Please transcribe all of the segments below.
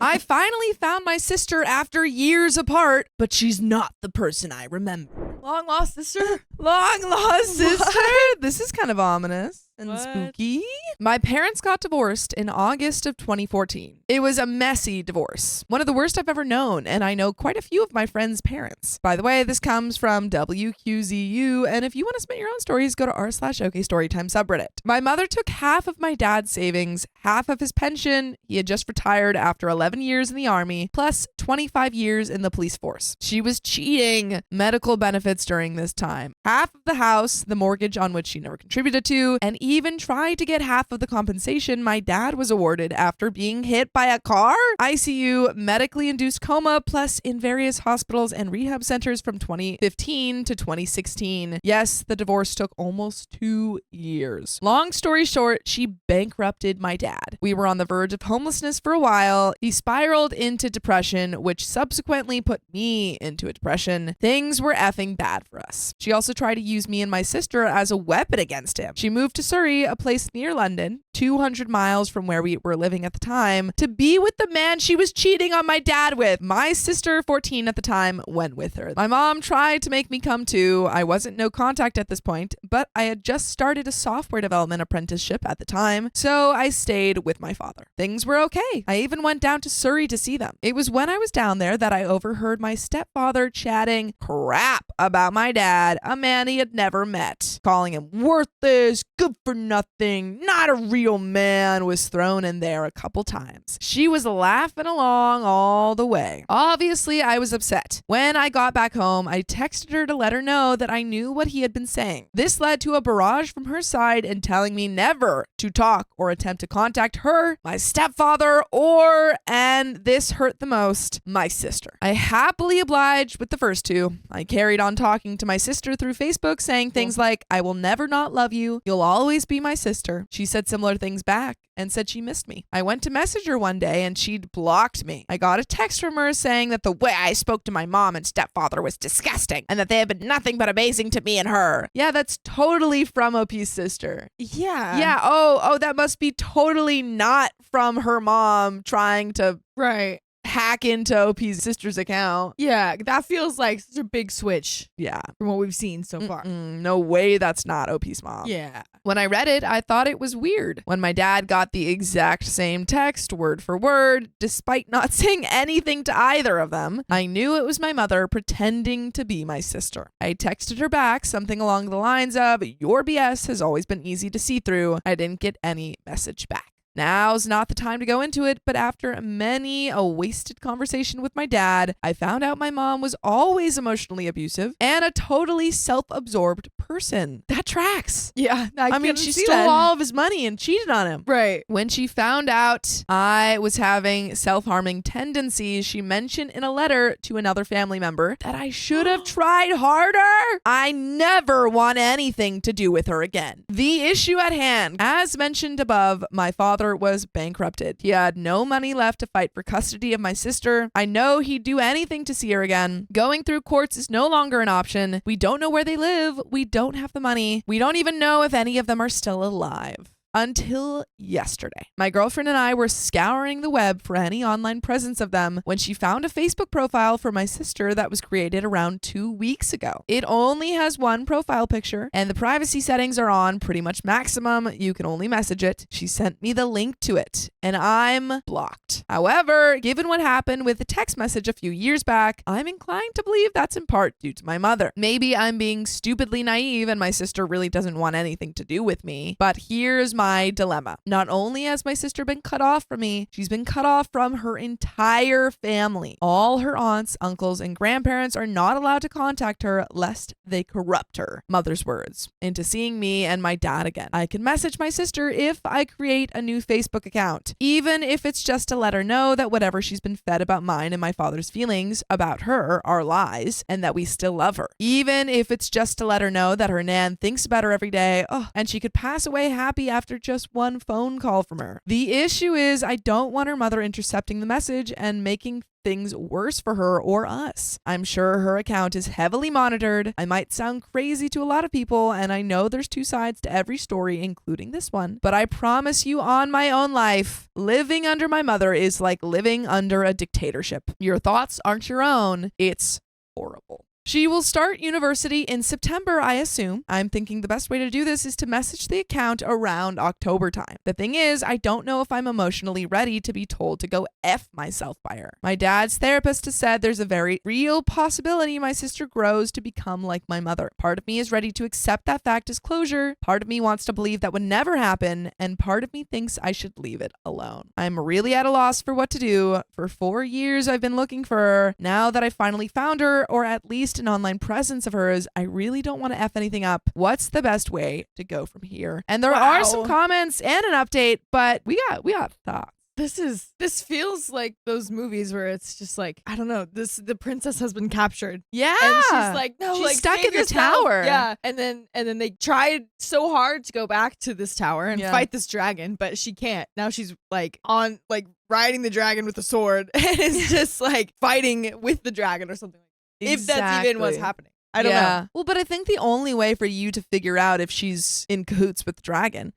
I finally found my sister after years apart, but she's not the person I remember. Long lost sister? Long lost sister? This is kind of ominous and spooky. My parents got divorced in August of 2014. It was a messy divorce, one of the worst I've ever known, and I know quite a few of my friends' parents. By the way, this comes from WQZU, and if you want to submit your own stories, go to r/OKStorytime subreddit. My mother took half of my dad's savings, half of his pension. He had just retired after 11 years in the army, plus 25 years in the police force. She was cheating medical benefits during this time. Half of the house, the mortgage on which she never contributed to, and even tried to get half of the compensation my dad was awarded after being hit by a car, ICU, medically induced coma, plus in various hospitals and rehab centers from 2015 to 2016. Yes, the divorce took almost 2 years. Long story short, she bankrupted my dad. We were on the verge of homelessness for a while. He spiraled into depression, which subsequently put me into a depression. Things were effing bad for us. She also tried to use me and my sister as a weapon against him. She moved to Surrey, a place near London, 200 miles from where we were living at the time, to be with the man she was cheating on my dad with. My sister, 14 at the time, went with her. My mom tried to make me come too. I wasn't no contact at this point, but I had just started a software development apprenticeship at the time, so I stayed with my father. Things were okay. I even went down to Surrey to see them. It was when I was down there that I overheard my stepfather chatting crap about my dad, a man he had never met, calling him worthless, good for nothing, not a real man, was thrown in there a couple times. She was laughing along all the way. Obviously, I was upset. When I got back home, I texted her to let her know that I knew what he had been saying. This led to a barrage from her side and telling me never to talk or attempt to contact her, my stepfather, or, and this hurt the most, my sister. I happily obliged with the first two. I carried on talking to my sister through Facebook, saying things like, I will never not love you. You'll always be my sister. She said similar things back and said she missed me. I went to message her one day and she'd blocked me. I got a text from her saying that the way I spoke to my mom and stepfather was disgusting and that they had been nothing but amazing to me and her. Yeah, that's totally from OP's sister. Yeah. Yeah. Oh, that must be totally not from her mom trying to hack into OP's sister's account. Yeah, that feels like such a big switch. Yeah. From what we've seen so far. No way that's not OP's mom. Yeah. When I read it, I thought it was weird. When my dad got the exact same text, word for word, despite not saying anything to either of them, I knew it was my mother pretending to be my sister. I texted her back something along the lines of, your BS has always been easy to see through. I didn't get any message back. Now's not the time to go into it, but after many a wasted conversation with my dad, I found out my mom was always emotionally abusive and a totally self-absorbed person. That tracks. Yeah. I mean, she stole all of his money and cheated on him. Right. When she found out I was having self-harming tendencies, she mentioned in a letter to another family member that I should have tried harder. I never want anything to do with her again. The issue at hand, as mentioned above, my father was bankrupted. He had no money left to fight for custody of my sister. I know he'd do anything to see her again. Going through courts is no longer an option. We don't know where they live. We don't have the money. We don't even know if any of them are still alive. Until yesterday. My girlfriend and I were scouring the web for any online presence of them when she found a Facebook profile for my sister that was created around 2 weeks ago. It only has one profile picture and the privacy settings are on pretty much maximum. You can only message it. She sent me the link to it and I'm blocked. However, given what happened with the text message a few years back, I'm inclined to believe that's in part due to my mother. Maybe I'm being stupidly naive and my sister really doesn't want anything to do with me, but here's my dilemma. Not only has my sister been cut off from me, she's been cut off from her entire family. All her aunts, uncles, and grandparents are not allowed to contact her lest they corrupt her, mother's words, into seeing me and my dad again. I can message my sister if I create a new Facebook account, even if it's just to let her know that whatever she's been fed about mine and my father's feelings about her are lies and that we still love her. Even if it's just to let her know that her nan thinks about her every day, and she could pass away happy after just one phone call from her. The issue is I don't want her mother intercepting the message and making things worse for her or us. I'm sure her account is heavily monitored. I might sound crazy to a lot of people, and I know there's two sides to every story, including this one, but I promise you on my own life, living under my mother is like living under a dictatorship. Your thoughts aren't your own. It's horrible. She will start university in September, I assume. I'm thinking the best way to do this is to message the account around October time. The thing is, I don't know if I'm emotionally ready to be told to go F myself by her. My dad's therapist has said there's a very real possibility my sister grows to become like my mother. Part of me is ready to accept that fact as closure. Part of me wants to believe that would never happen. And part of me thinks I should leave it alone. I'm really at a loss for what to do. For 4 years, I've been looking for her. Now that I finally found her, or at least an online presence of hers, I really don't want to F anything up. What's the best way to go from here? And there are some comments and an update, but we got thoughts. This feels like those movies where it's just like, I don't know, the princess has been captured. Yeah. And she's like, no, she's like stuck save in the yourself. tower. Yeah. And then they tried so hard to go back to this tower and Yeah. fight this dragon, but she can't. Now she's like riding the dragon with a sword and is just like fighting with the dragon or something. If that's even what's happening. I don't know. Well, but I think the only way for you to figure out if she's in cahoots with the dragon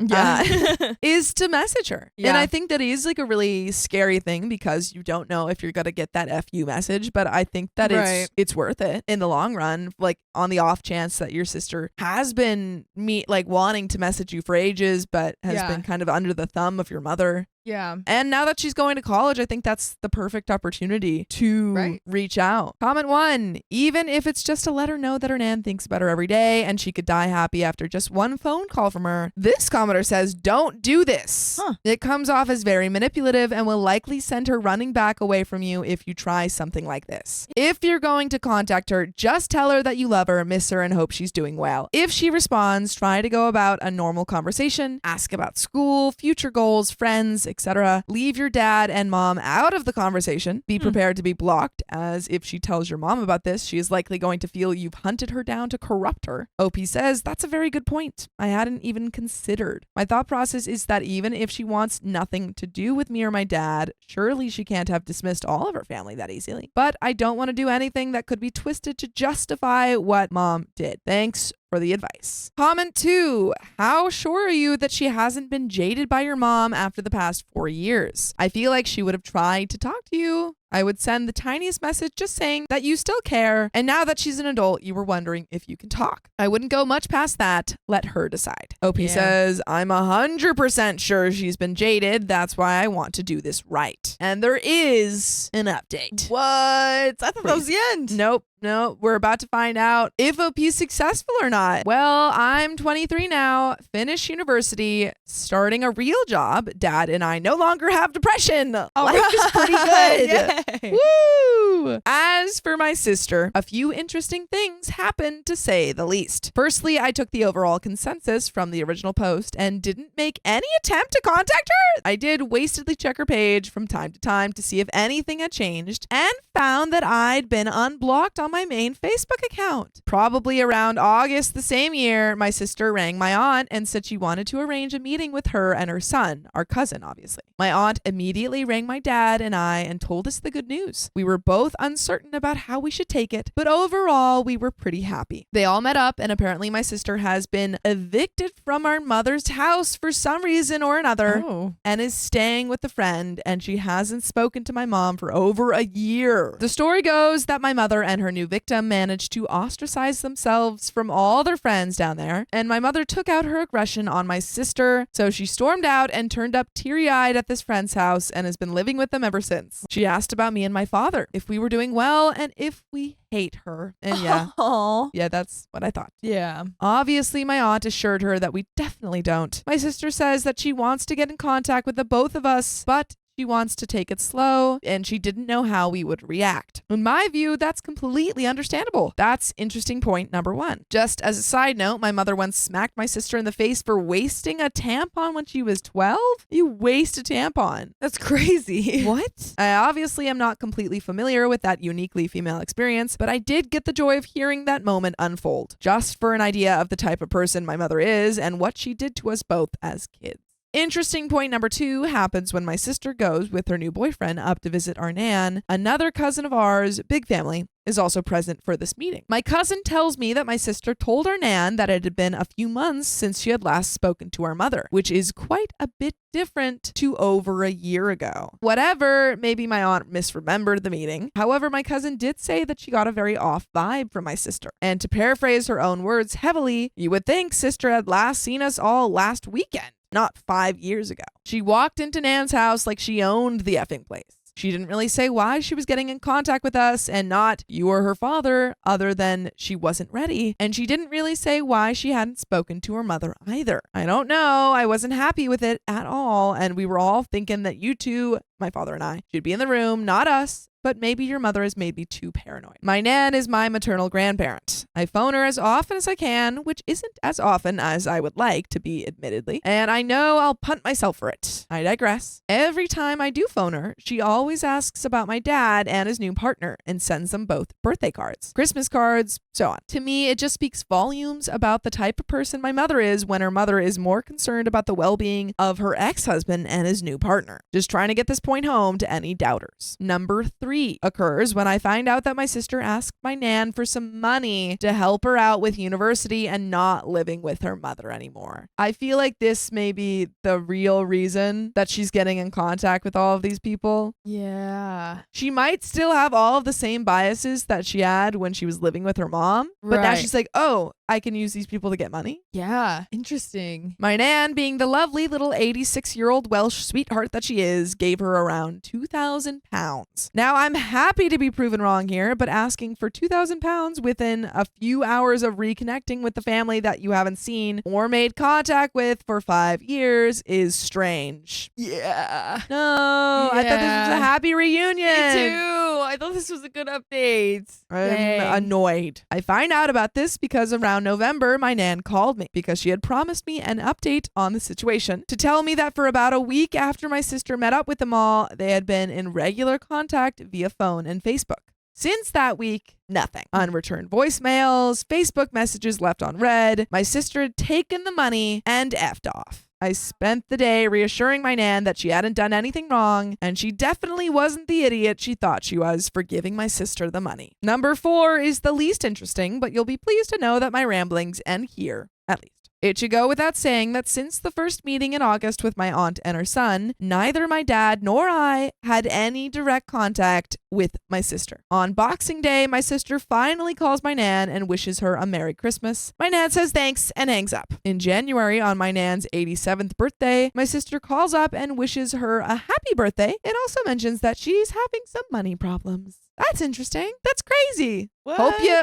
is to message her. Yeah. And I think that is like a really scary thing because you don't know if you're going to get that FU message. But I think that it's worth it in the long run, like on the off chance that your sister has been wanting to message you for ages, but has been kind of under the thumb of your mother. Yeah. And now that she's going to college, I think that's the perfect opportunity to reach out. Comment 1, even if it's just to let her know that her nan thinks about her every day and she could die happy after just one phone call from her. This commenter says, don't do this. It comes off as very manipulative and will likely send her running back away from you if you try something like this. If you're going to contact her, just tell her that you love her, miss her, and hope she's doing well. If she responds, try to go about a normal conversation. Ask about school, future goals, friends, etc. Leave your dad and mom out of the conversation. Be prepared to be blocked, as if she tells your mom about this, she is likely going to feel you've hunted her down to corrupt her. OP says, that's a very good point. I hadn't even considered. My thought process is that even if she wants nothing to do with me or my dad, surely she can't have dismissed all of her family that easily. But I don't want to do anything that could be twisted to justify what mom did. Thanks for the advice. Comment 2, how sure are you that she hasn't been jaded by your mom after the past 4 years? I feel like she would have tried to talk to you. I would send the tiniest message just saying that you still care, and now that she's an adult, you were wondering if you can talk. I wouldn't go much past that. Let her decide. OP says, I'm 100% sure she's been jaded. That's why I want to do this right. And there is an update. What? I thought that was the end. Nope. No, we're about to find out if OP is successful or not. Well, I'm 23 now, finished university, starting a real job. Dad and I no longer have depression. Life is pretty good. Woo! As for my sister, a few interesting things happened, to say the least. Firstly, I took the overall consensus from the original post and didn't make any attempt to contact her. I did wastedly check her page from time to time to see if anything had changed and found that I'd been unblocked on my main Facebook account. Probably around August the same year, my sister rang my aunt and said she wanted to arrange a meeting with her and her son, our cousin, obviously. My aunt immediately rang my dad and I and told us the good news. We were both uncertain about how we should take it, but overall, we were pretty happy. They all met up, and apparently my sister has been evicted from our mother's house for some reason or another and is staying with a friend, and she hasn't spoken to my mom for over a year. The story goes that my mother and her new victim managed to ostracize themselves from all their friends down there, and my mother took out her aggression on my sister, so she stormed out and turned up teary-eyed at this friend's house and has been living with them ever since. She asked about me and my father, if we were doing well, and if we hate her. And yeah, that's what I thought. Yeah. Obviously, my aunt assured her that we definitely don't. My sister says that she wants to get in contact with the both of us, but she wants to take it slow, and she didn't know how we would react. In my view, that's completely understandable. That's interesting point number 1. Just as a side note, my mother once smacked my sister in the face for wasting a tampon when she was 12. You waste a tampon. That's crazy. What? I obviously am not completely familiar with that uniquely female experience, but I did get the joy of hearing that moment unfold, just for an idea of the type of person my mother is and what she did to us both as kids. Interesting point number 2 happens when my sister goes with her new boyfriend up to visit our nan. Another cousin of ours, big family, is also present for this meeting. My cousin tells me that my sister told our nan that it had been a few months since she had last spoken to our mother, which is quite a bit different to over a year ago. Whatever, maybe my aunt misremembered the meeting. However, my cousin did say that she got a very off vibe from my sister. And to paraphrase her own words heavily, you would think sister had last seen us all last weekend, not 5 years ago. She walked into Nan's house like she owned the effing place. She didn't really say why she was getting in contact with us and not you or her father, other than she wasn't ready. And she didn't really say why she hadn't spoken to her mother either. I don't know. I wasn't happy with it at all. And we were all thinking that you two, my father and I, should be in the room, not us. But maybe your mother has made me too paranoid. My nan is my maternal grandparent. I phone her as often as I can, which isn't as often as I would like to be, admittedly. And I know I'll punt myself for it. I digress. Every time I do phone her, she always asks about my dad and his new partner and sends them both birthday cards, Christmas cards, so on. To me, it just speaks volumes about the type of person my mother is when her mother is more concerned about the well-being of her ex-husband and his new partner. Just trying to get this point home to any doubters. Number 3 occurs when I find out that my sister asked my nan for some money to help her out with university and not living with her mother anymore. I feel like this may be the real reason that she's getting in contact with all of these people. Yeah. She might still have all of the same biases that she had when she was living with her mom, but now she's like, oh, I can use these people to get money. Yeah. Interesting. My nan, being the lovely little 86-year-old Welsh sweetheart that she is, gave her around £2,000. Now, I'm happy to be proven wrong here, but asking for £2,000 within a few hours of reconnecting with the family that you haven't seen or made contact with for 5 years is strange. Yeah. No, I thought this was a happy reunion. Me too. I thought this was a good update. I'm annoyed. I find out about this because around November, my nan called me because she had promised me an update on the situation to tell me that for about a week after my sister met up with them all, they had been in regular contact via phone and Facebook. Since that week, nothing. Unreturned voicemails, Facebook messages left on read. My sister had taken the money and effed off. I spent the day reassuring my nan that she hadn't done anything wrong, and she definitely wasn't the idiot she thought she was for giving my sister the money. Number 4 is the least interesting, but you'll be pleased to know that my ramblings end here, at least. It should go without saying that since the first meeting in August with my aunt and her son, neither my dad nor I had any direct contact with my sister. On Boxing Day, my sister finally calls my nan and wishes her a Merry Christmas. My nan says thanks and hangs up. In January, on my nan's 87th birthday, my sister calls up and wishes her a happy birthday and also mentions that she's having some money problems. That's interesting. That's crazy. What?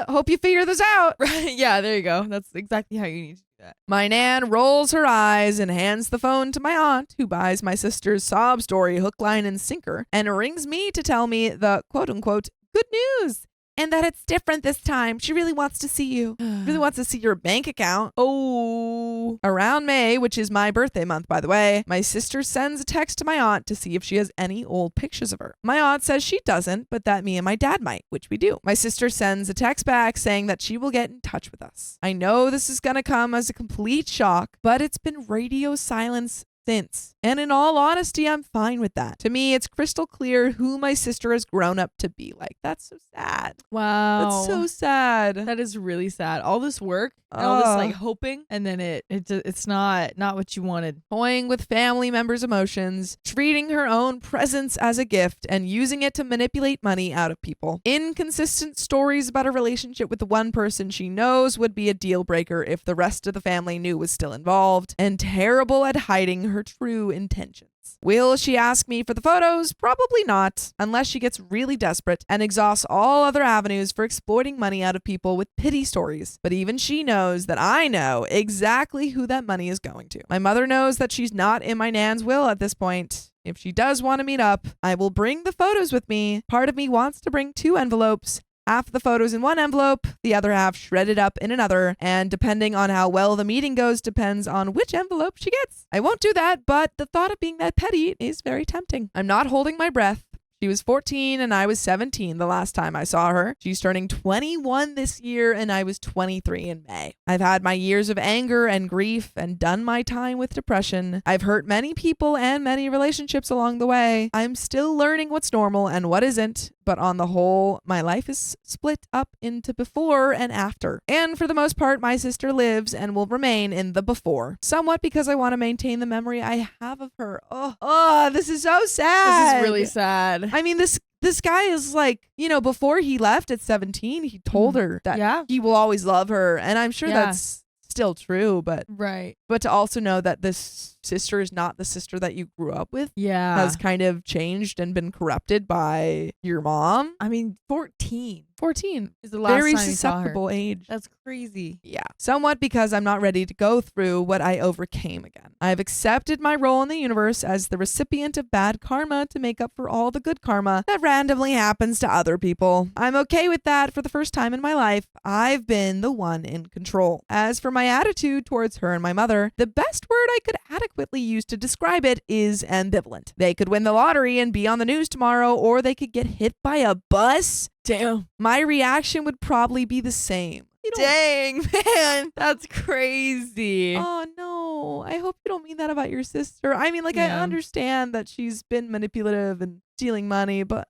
Hope you figure this out. Right. Yeah, there you go. That's exactly how you need to do that. My nan rolls her eyes and hands the phone to my aunt, who buys my sister's sob story hook, line, and sinker, and rings me to tell me the quote-unquote good news. And that it's different this time. She really wants to see you. Really wants to see your bank account. Oh. Around May, which is my birthday month, by the way, my sister sends a text to my aunt to see if she has any old pictures of her. My aunt says she doesn't, but that me and my dad might, which we do. My sister sends a text back saying that she will get in touch with us. I know this is going to come as a complete shock, but it's been radio silence since. And in all honesty, I'm fine with that. To me, it's crystal clear who my sister has grown up to be like. That's so sad. Wow. That's so sad. That is really sad. All this work and all this like hoping, and then it's not what you wanted. Toying with family members' emotions, treating her own presence as a gift, and using it to manipulate money out of people. Inconsistent stories about a relationship with the one person she knows would be a deal breaker if the rest of the family knew was still involved, and terrible at hiding her true intentions. Will she ask me for the photos? Probably not, unless she gets really desperate and exhausts all other avenues for exploiting money out of people with pity stories. But even she knows that I know exactly who that money is going to. My mother knows that she's not in my nan's will at this point. If she does want to meet up, I will bring the photos with me. Part of me wants to bring 2 envelopes. Half the photos in one envelope, the other half shredded up in another, and depending on how well the meeting goes depends on which envelope she gets. I won't do that, but the thought of being that petty is very tempting. I'm not holding my breath. She was 14 and I was 17 the last time I saw her. She's turning 21 this year and I was 23 in May. I've had my years of anger and grief and done my time with depression. I've hurt many people and many relationships along the way. I'm still learning what's normal and what isn't, but on the whole, my life is split up into before and after. And for the most part, my sister lives and will remain in the before, somewhat because I want to maintain the memory I have of her. Oh, this is so sad. This is really sad. I mean, this guy is like, before he left at 17, he told her that he will always love her. And I'm sure that's still true, but to also know that this sister is not the sister that you grew up with has kind of changed and been corrupted by your mom. I mean, 14 is the last very time susceptible age. That's crazy. Yeah. Somewhat because I'm not ready to go through what I overcame again. I've accepted my role in the universe as the recipient of bad karma to make up for all the good karma that randomly happens to other people. I'm okay with that. For the first time in my life, I've been the one in control. As for my attitude towards her and my mother, the best word I could adequately use to describe it is ambivalent. They could win the lottery and be on the news tomorrow, or they could get hit by a bus. Damn. My reaction would probably be the same. Dang, man. That's crazy. Oh, no. I hope you don't mean that about your sister. I mean, I understand that she's been manipulative and stealing money, but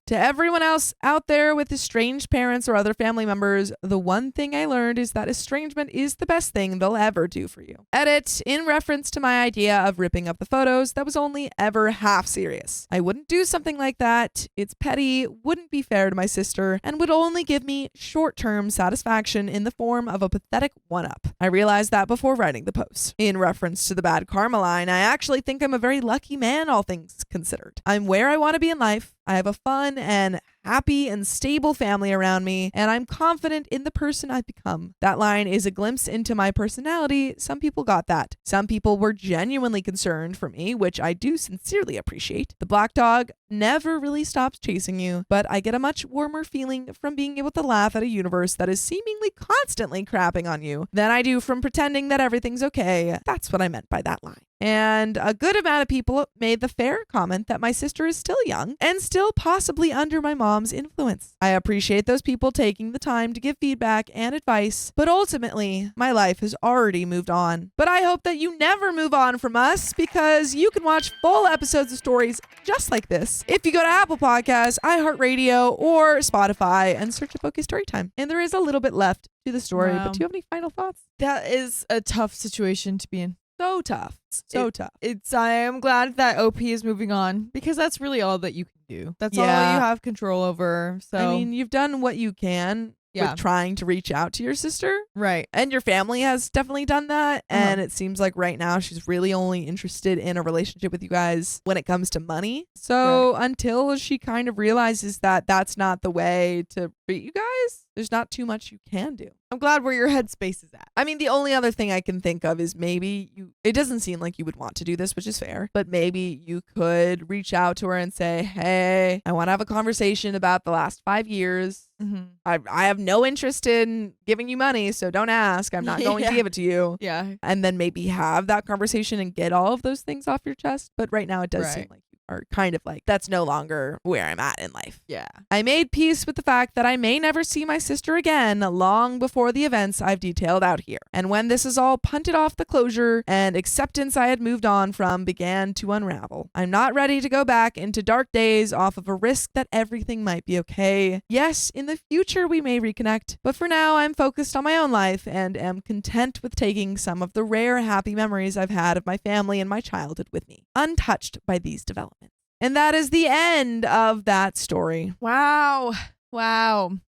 to everyone else out there with estranged parents or other family members, the one thing I learned is that estrangement is the best thing they'll ever do for you. Edit, in reference to my idea of ripping up the photos, that was only ever half serious. I wouldn't do something like that. It's petty, wouldn't be fair to my sister, and would only give me short-term satisfaction in the form of a pathetic one-up. I realized that before writing the post. In reference to the bad karma line, I actually think I'm a very lucky man, all things considered. I'm where I want to be in life. I have a fun and happy and stable family around me, and I'm confident in the person I've become. That line is a glimpse into my personality. Some people got that. Some people were genuinely concerned for me, which I do sincerely appreciate. The black dog never really stops chasing you, but I get a much warmer feeling from being able to laugh at a universe that is seemingly constantly crapping on you than I do from pretending that everything's okay. That's what I meant by that line. And a good amount of people made the fair comment that my sister is still young and still possibly under my mom's influence. I appreciate those people taking the time to give feedback and advice, but ultimately, my life has already moved on. But I hope that you never move on from us, because you can watch full episodes of stories just like this if you go to Apple Podcasts, iHeartRadio, or Spotify and search up OK Storytime. And there is a little bit left to the story, but do you have any final thoughts? That is a tough situation to be in. So tough. So tough. I am glad that OP is moving on, because that's really all that you can do. That's all you have control over. So I mean, you've done what you can with trying to reach out to your sister. Right. And your family has definitely done that. And it seems like right now she's really only interested in a relationship with you guys when it comes to money. So until she kind of realizes that that's not the way to treat you guys, there's not too much you can do. I'm glad where your headspace is at. I mean, the only other thing I can think of is maybe it doesn't seem like you would want to do this, which is fair, but maybe you could reach out to her and say, hey, I want to have a conversation about the last 5 years. Mm-hmm. I have no interest in giving you money, so don't ask. I'm not going to give it to you. Yeah. And then maybe have that conversation and get all of those things off your chest. But right now it does seem like are kind of like, that's no longer where I'm at in life. Yeah. I made peace with the fact that I may never see my sister again long before the events I've detailed out here. And when this is all punted off, the closure and acceptance I had moved on from began to unravel. I'm not ready to go back into dark days off of a risk that everything might be okay. Yes, in the future we may reconnect, but for now I'm focused on my own life and am content with taking some of the rare happy memories I've had of my family and my childhood with me, untouched by these developments. And that is the end of that story. Wow.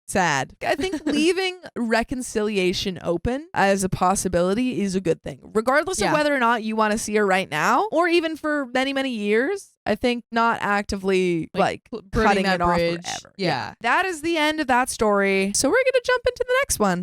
Sad. I think leaving reconciliation open as a possibility is a good thing, regardless of whether or not you want to see her right now or even for many, many years. I think not actively cutting it off forever. Yeah. That is the end of that story. So we're going to jump into the next one.